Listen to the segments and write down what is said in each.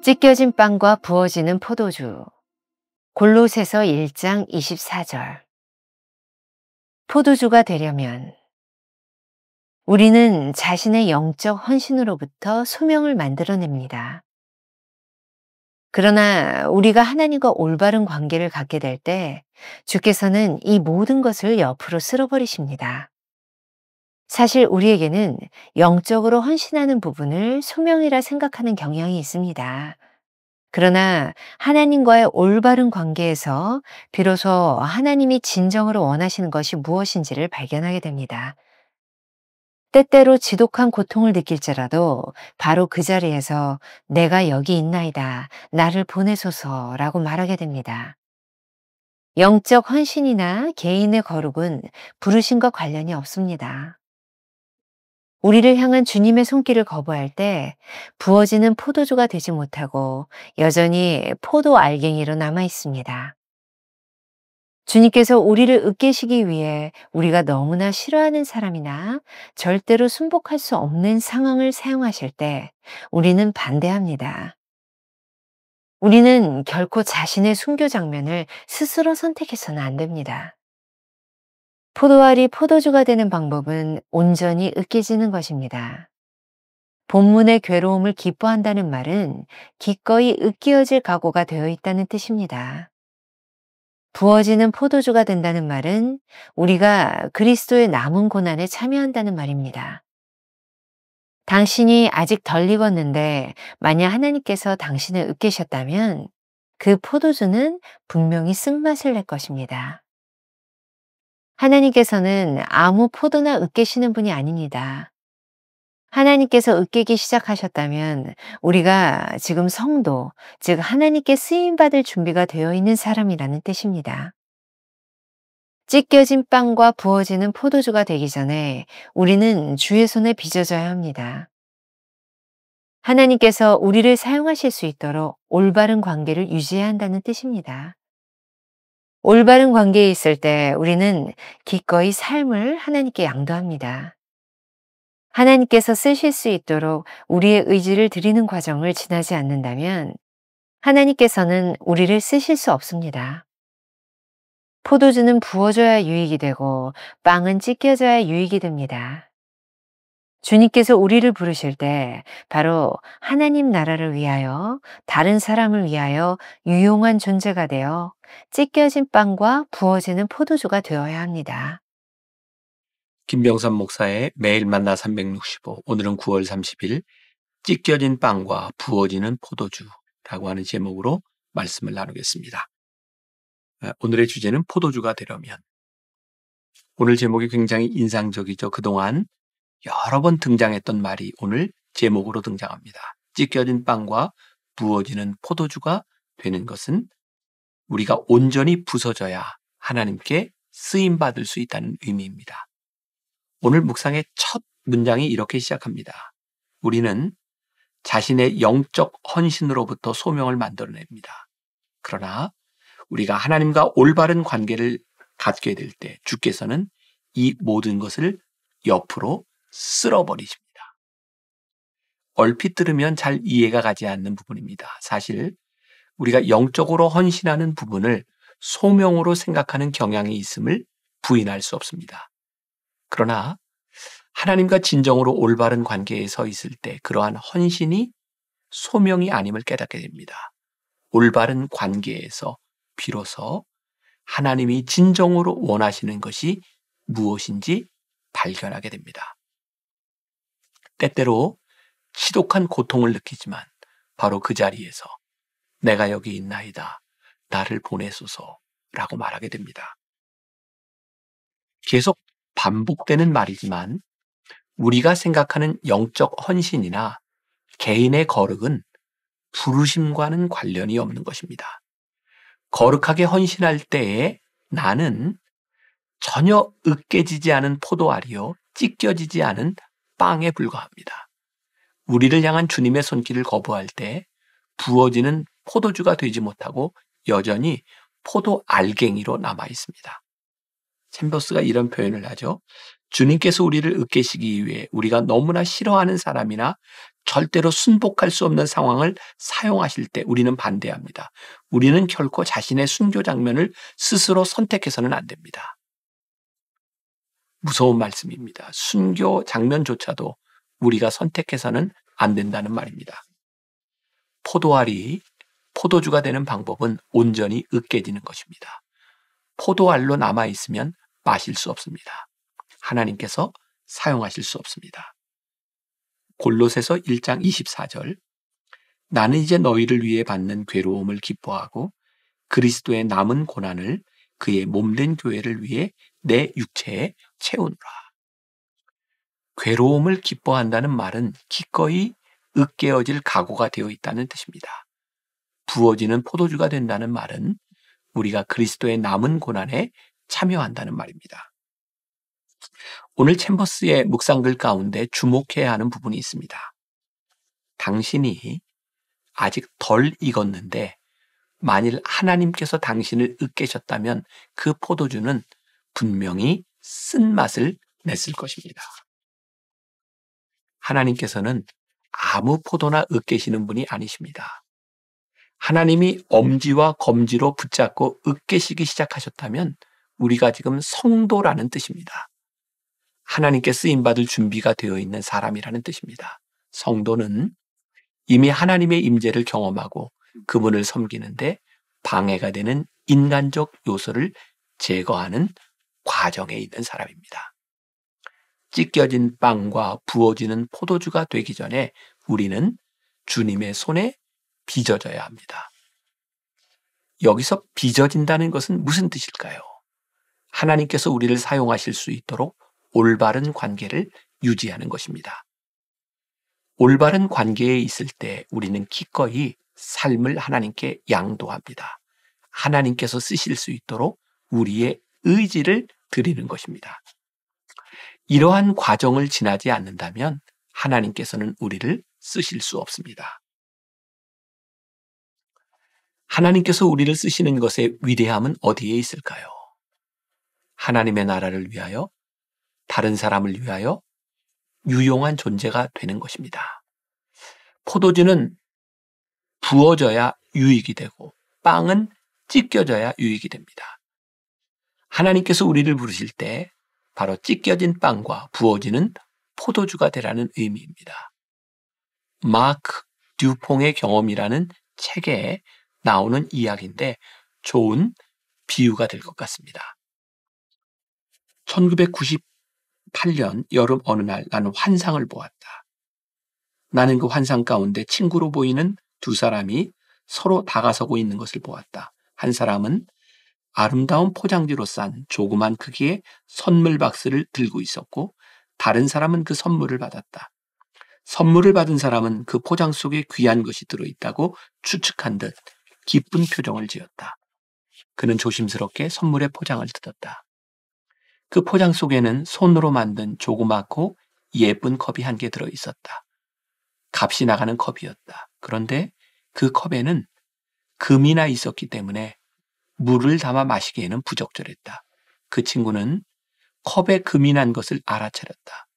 찢겨진 빵과 부어지는 포도주. 골로새서 1장 24절. 포도주가 되려면 우리는 자신의 영적 헌신으로부터 소명을 만들어냅니다. 그러나 우리가 하나님과 올바른 관계를 갖게 될 때 주께서는 이 모든 것을 옆으로 쓸어버리십니다. 사실 우리에게는 영적으로 헌신하는 부분을 소명이라 생각하는 경향이 있습니다. 그러나 하나님과의 올바른 관계에서 비로소 하나님이 진정으로 원하시는 것이 무엇인지를 발견하게 됩니다. 때때로 지독한 고통을 느낄지라도 바로 그 자리에서 내가 여기 있나이다, 나를 보내소서라고 말하게 됩니다. 영적 헌신이나 개인의 거룩은 부르심과 관련이 없습니다. 우리를 향한 주님의 손길을 거부할 때 부어지는 포도주가 되지 못하고 여전히 포도 알갱이로 남아 있습니다. 주님께서 우리를 으깨시기 위해 우리가 너무나 싫어하는 사람이나 절대로 순복할 수 없는 상황을 사용하실 때 우리는 반대합니다. 우리는 결코 자신의 순교 장면을 스스로 선택해서는 안 됩니다. 포도알이 포도주가 되는 방법은 온전히 으깨지는 것입니다. 본문의 괴로움을 기뻐한다는 말은 기꺼이 으깨어질 각오가 되어 있다는 뜻입니다. 부어지는 포도주가 된다는 말은 우리가 그리스도의 남은 고난에 참여한다는 말입니다. 당신이 아직 덜 익었는데 만약 하나님께서 당신을 으깨셨다면 그 포도주는 분명히 쓴맛을 낼 것입니다. 하나님께서는 아무 포도나 으깨시는 분이 아닙니다. 하나님께서 으깨기 시작하셨다면 우리가 지금 성도, 즉 하나님께 쓰임받을 준비가 되어 있는 사람이라는 뜻입니다. 찢겨진 빵과 부어지는 포도주가 되기 전에 우리는 주의 손에 빚어져야 합니다. 하나님께서 우리를 사용하실 수 있도록 올바른 관계를 유지해야 한다는 뜻입니다. 올바른 관계에 있을 때 우리는 기꺼이 삶을 하나님께 양도합니다. 하나님께서 쓰실 수 있도록 우리의 의지를 드리는 과정을 지나지 않는다면 하나님께서는 우리를 쓰실 수 없습니다. 포도주는 부어져야 유익이 되고 빵은 찢겨져야 유익이 됩니다. 주님께서 우리를 부르실 때 바로 하나님 나라를 위하여 다른 사람을 위하여 유용한 존재가 되어 찢겨진 빵과 부어지는 포도주가 되어야 합니다. 김병삼 목사의 매일 만나 365, 오늘은 9월 30일 찢겨진 빵과 부어지는 포도주라고 하는 제목으로 말씀을 나누겠습니다. 오늘의 주제는 포도주가 되려면. 오늘 제목이 굉장히 인상적이죠. 그동안 여러 번 등장했던 말이 오늘 제목으로 등장합니다. 찢겨진 빵과 부어지는 포도주가 되는 것은 우리가 온전히 부서져야 하나님께 쓰임받을 수 있다는 의미입니다. 오늘 묵상의 첫 문장이 이렇게 시작합니다. 우리는 자신의 영적 헌신으로부터 소명을 만들어냅니다. 그러나 우리가 하나님과 올바른 관계를 갖게 될 때 주께서는 이 모든 것을 옆으로 쓸어버리십니다. 얼핏 들으면 잘 이해가 가지 않는 부분입니다. 사실 우리가 영적으로 헌신하는 부분을 소명으로 생각하는 경향이 있음을 부인할 수 없습니다. 그러나 하나님과 진정으로 올바른 관계에 서 있을 때 그러한 헌신이 소명이 아님을 깨닫게 됩니다. 올바른 관계에서 비로소 하나님이 진정으로 원하시는 것이 무엇인지 발견하게 됩니다. 때때로 지독한 고통을 느끼지만 바로 그 자리에서 내가 여기 있나이다, 나를 보내소서라고 말하게 됩니다. 계속 반복되는 말이지만 우리가 생각하는 영적 헌신이나 개인의 거룩은 부르심과는 관련이 없는 것입니다. 거룩하게 헌신할 때에 나는 전혀 으깨지지 않은 포도알이요 찢겨지지 않은 빵에 불과합니다. 우리를 향한 주님의 손길을 거부할 때 부어지는 포도주가 되지 못하고 여전히 포도 알갱이로 남아 있습니다. 챔버스가 이런 표현을 하죠. 주님께서 우리를 으깨시기 위해 우리가 너무나 싫어하는 사람이나 절대로 순복할 수 없는 상황을 사용하실 때 우리는 반대합니다. 우리는 결코 자신의 순교 장면을 스스로 선택해서는 안 됩니다. 무서운 말씀입니다. 순교 장면조차도 우리가 선택해서는 안 된다는 말입니다. 포도알이 포도주가 되는 방법은 온전히 으깨지는 것입니다. 포도알로 남아있으면 마실 수 없습니다. 하나님께서 사용하실 수 없습니다. 골로새서 1장 24절 나는 이제 너희를 위해 받는 괴로움을 기뻐하고 그리스도의 남은 고난을 그의 몸된 교회를 위해 내 육체에 채우노라. 괴로움을 기뻐한다는 말은 기꺼이 으깨어질 각오가 되어 있다는 뜻입니다. 부어지는 포도주가 된다는 말은 우리가 그리스도의 남은 고난에 참여한다는 말입니다. 오늘 챔버스의 묵상글 가운데 주목해야 하는 부분이 있습니다. 당신이 아직 덜 익었는데 만일 하나님께서 당신을 으깨셨다면 그 포도주는 분명히 쓴맛을 냈을 것입니다. 하나님께서는 아무 포도나 으깨시는 분이 아니십니다. 하나님이 엄지와 검지로 붙잡고 으깨시기 시작하셨다면 우리가 지금 성도라는 뜻입니다. 하나님께 쓰임받을 준비가 되어 있는 사람이라는 뜻입니다. 성도는 이미 하나님의 임재를 경험하고 그분을 섬기는데 방해가 되는 인간적 요소를 제거하는 과정에 있는 사람입니다. 찢겨진 빵과 부어지는 포도주가 되기 전에 우리는 주님의 손에 빚어져야 합니다. 여기서 빚어진다는 것은 무슨 뜻일까요? 하나님께서 우리를 사용하실 수 있도록 올바른 관계를 유지하는 것입니다. 올바른 관계에 있을 때 우리는 기꺼이 삶을 하나님께 양도합니다. 하나님께서 쓰실 수 있도록 우리의 의지를 드리는 것입니다. 이러한 과정을 지나지 않는다면 하나님께서는 우리를 쓰실 수 없습니다. 하나님께서 우리를 쓰시는 것의 위대함은 어디에 있을까요? 하나님의 나라를 위하여, 다른 사람을 위하여 유용한 존재가 되는 것입니다. 포도주는 부어져야 유익이 되고 빵은 찢겨져야 유익이 됩니다. 하나님께서 우리를 부르실 때 바로 찢겨진 빵과 부어지는 포도주가 되라는 의미입니다. 마크 듀퐁의 경험이라는 책에 나오는 이야기인데 좋은 비유가 될 것 같습니다. 1998년 여름 어느 날 나는 환상을 보았다. 나는 그 환상 가운데 친구로 보이는 두 사람이 서로 다가서고 있는 것을 보았다. 한 사람은 아름다운 포장지로 싼 조그만 크기의 선물 박스를 들고 있었고 다른 사람은 그 선물을 받았다. 선물을 받은 사람은 그 포장 속에 귀한 것이 들어있다고 추측한 듯 기쁜 표정을 지었다. 그는 조심스럽게 선물의 포장을 뜯었다. 그 포장 속에는 손으로 만든 조그맣고 예쁜 컵이 한 개 들어있었다. 값이 나가는 컵이었다. 그런데 그 컵에는 금이 나 있었기 때문에 물을 담아 마시기에는 부적절했다. 그 친구는 컵에 금이 난 것을 알아차렸다.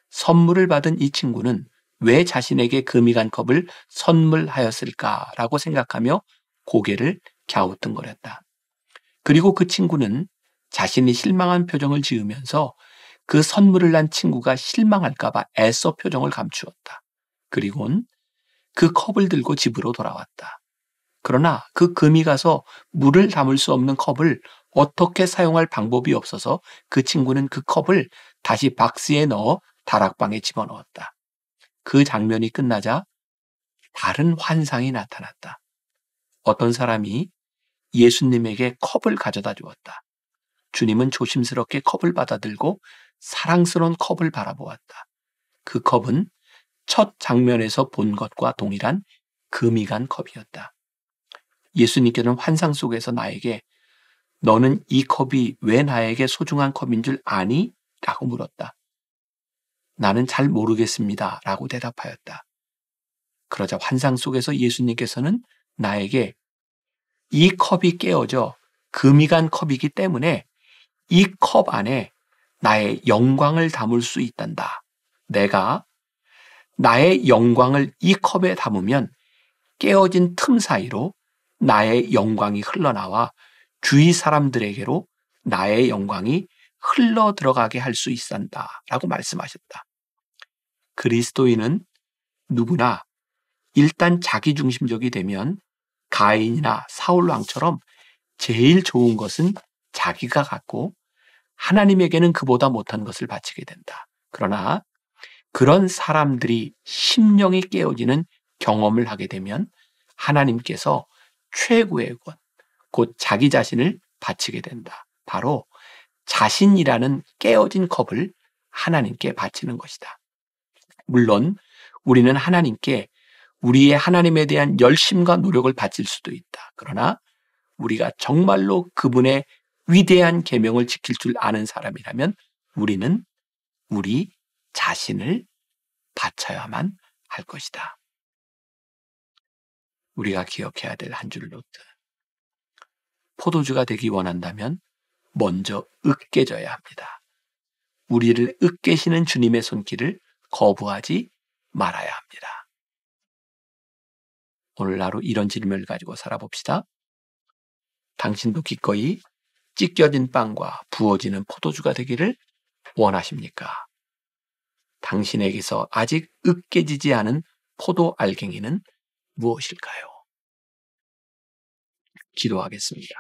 선물을 받은 이 친구는 왜 자신에게 금이 간 컵을 선물하였을까라고 생각하며 고개를 갸우뚱거렸다. 그리고 그 친구는 자신이 실망한 표정을 지으면서 그 선물을 난 친구가 실망할까봐 애써 표정을 감추었다. 그리고는 그 컵을 들고 집으로 돌아왔다. 그러나 그 금이 가서 물을 담을 수 없는 컵을 어떻게 사용할 방법이 없어서 그 친구는 그 컵을 다시 박스에 넣어 다락방에 집어넣었다. 그 장면이 끝나자 다른 환상이 나타났다. 어떤 사람이 예수님에게 컵을 가져다 주었다. 주님은 조심스럽게 컵을 받아들고 사랑스러운 컵을 바라보았다. 그 컵은 첫 장면에서 본 것과 동일한 금이 간 컵이었다. 예수님께는 환상 속에서 나에게 너는 이 컵이 왜 나에게 소중한 컵인 줄 아니? 라고 물었다. 나는 잘 모르겠습니다. 라고 대답하였다. 그러자 환상 속에서 예수님께서는 나에게 이 컵이 깨어져 금이 간 컵이기 때문에 이 컵 안에 나의 영광을 담을 수 있단다. 내가 나의 영광을 이 컵에 담으면 깨어진 틈 사이로 나의 영광이 흘러나와 주위 사람들에게로 나의 영광이 흘러 들어가게 할 수 있단다 라고 말씀하셨다. 그리스도인은 누구나 일단 자기중심적이 되면 가인이나 사울왕처럼 제일 좋은 것은 자기가 갖고 하나님에게는 그보다 못한 것을 바치게 된다. 그러나 그런 사람들이 심령이 깨어지는 경험을 하게 되면 하나님께서 최고의 것, 곧 자기 자신을 바치게 된다. 바로 자신이라는 깨어진 컵을 하나님께 바치는 것이다. 물론 우리는 하나님께 우리의 하나님에 대한 열심과 노력을 바칠 수도 있다. 그러나 우리가 정말로 그분의 위대한 계명을 지킬 줄 아는 사람이라면 우리는 우리 자신을 바쳐야만 할 것이다. 우리가 기억해야 될 한 줄 노트. 포도주가 되기 원한다면 먼저 으깨져야 합니다. 우리를 으깨시는 주님의 손길을 거부하지 말아야 합니다. 오늘 하루 이런 질문을 가지고 살아봅시다. 당신도 기꺼이 찢겨진 빵과 부어지는 포도주가 되기를 원하십니까? 당신에게서 아직 으깨지지 않은 포도 알갱이는 무엇일까요? 기도하겠습니다.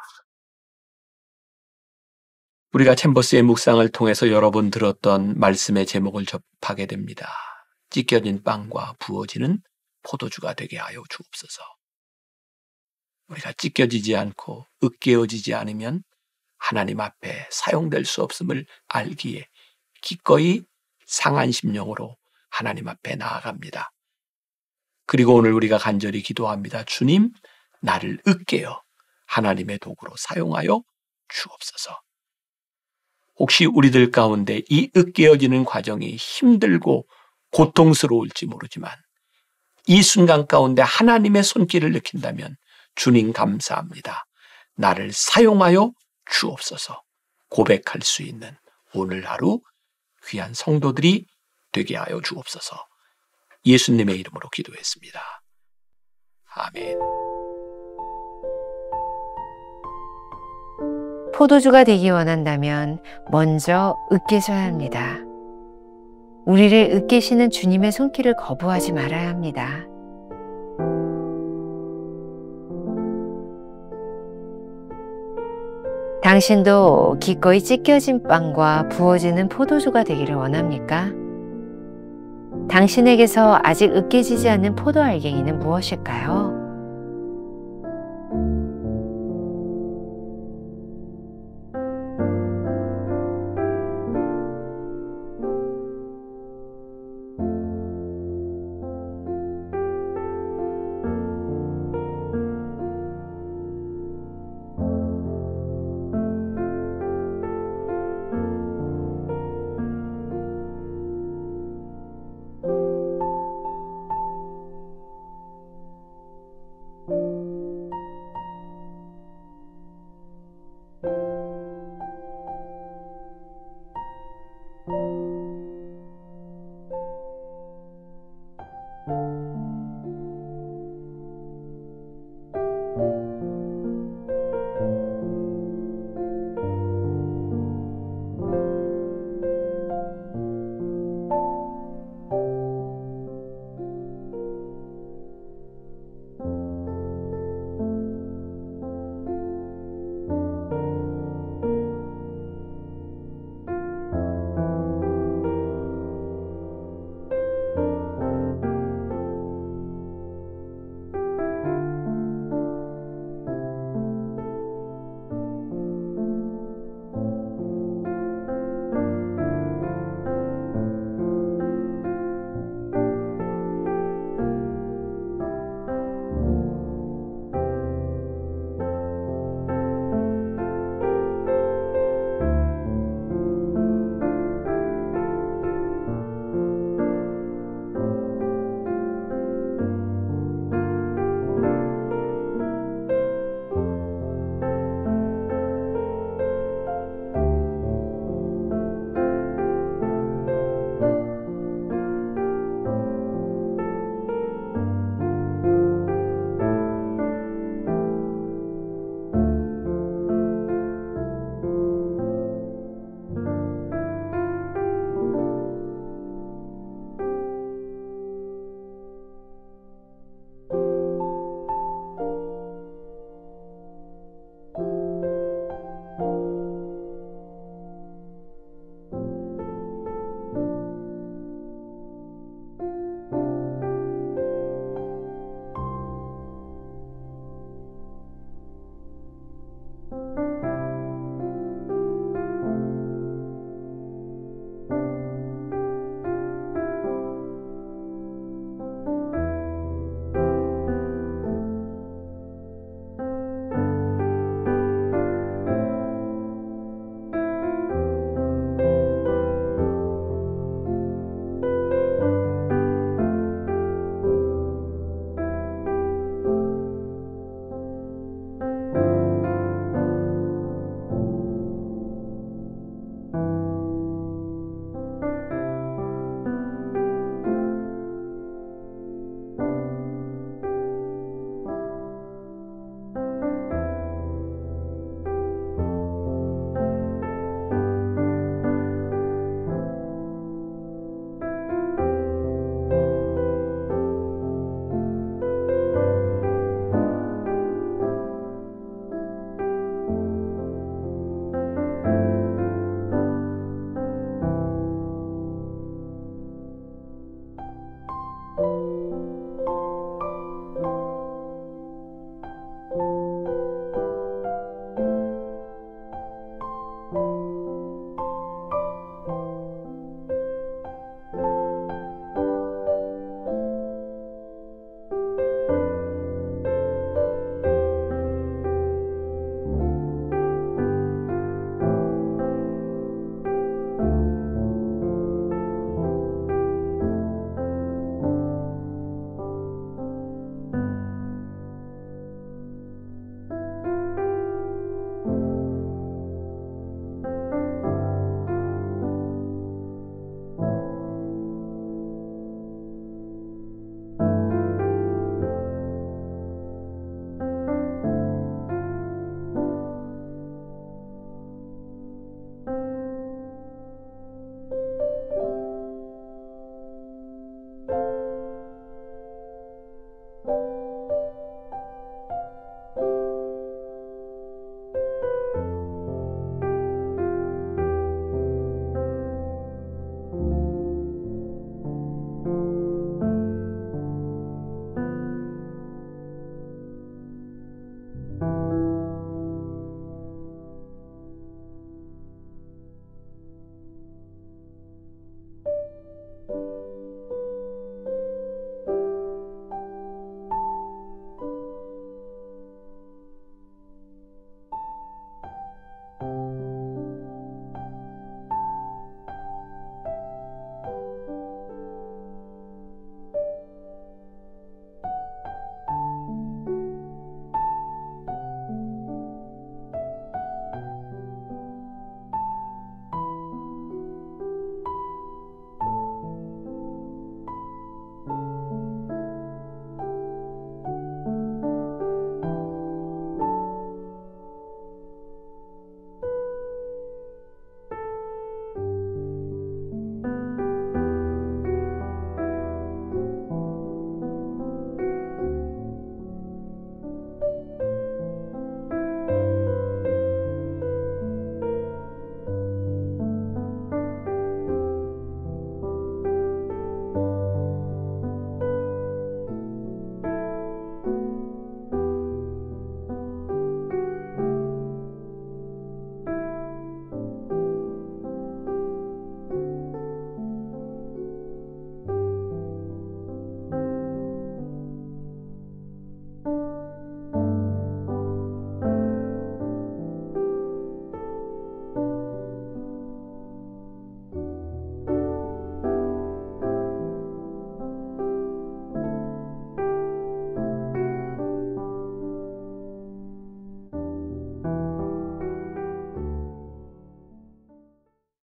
우리가 챔버스의 묵상을 통해서 여러 번 들었던 말씀의 제목을 접하게 됩니다. 찢겨진 빵과 부어지는 포도주가 되게 하여 주옵소서. 우리가 찢겨지지 않고 으깨어지지 않으면 하나님 앞에 사용될 수 없음을 알기에 기꺼이 상한 심령으로 하나님 앞에 나아갑니다. 그리고 오늘 우리가 간절히 기도합니다. 주님, 나를 으깨어 하나님의 도구로 사용하여 주옵소서. 혹시 우리들 가운데 이 으깨어지는 과정이 힘들고 고통스러울지 모르지만 이 순간 가운데 하나님의 손길을 느낀다면 주님 감사합니다. 나를 사용하여 주옵소서. 고백할 수 있는 오늘 하루 귀한 성도들이 되게 하여 주옵소서. 예수님의 이름으로 기도했습니다. 아멘. 포도주가 되기 원한다면 먼저 으깨져야 합니다. 우리를 으깨시는 주님의 손길을 거부하지 말아야 합니다. 당신도 기꺼이 찢겨진 빵과 부어지는 포도주가 되기를 원합니까? 당신에게서 아직 으깨지지 않는 포도 알갱이는 무엇일까요?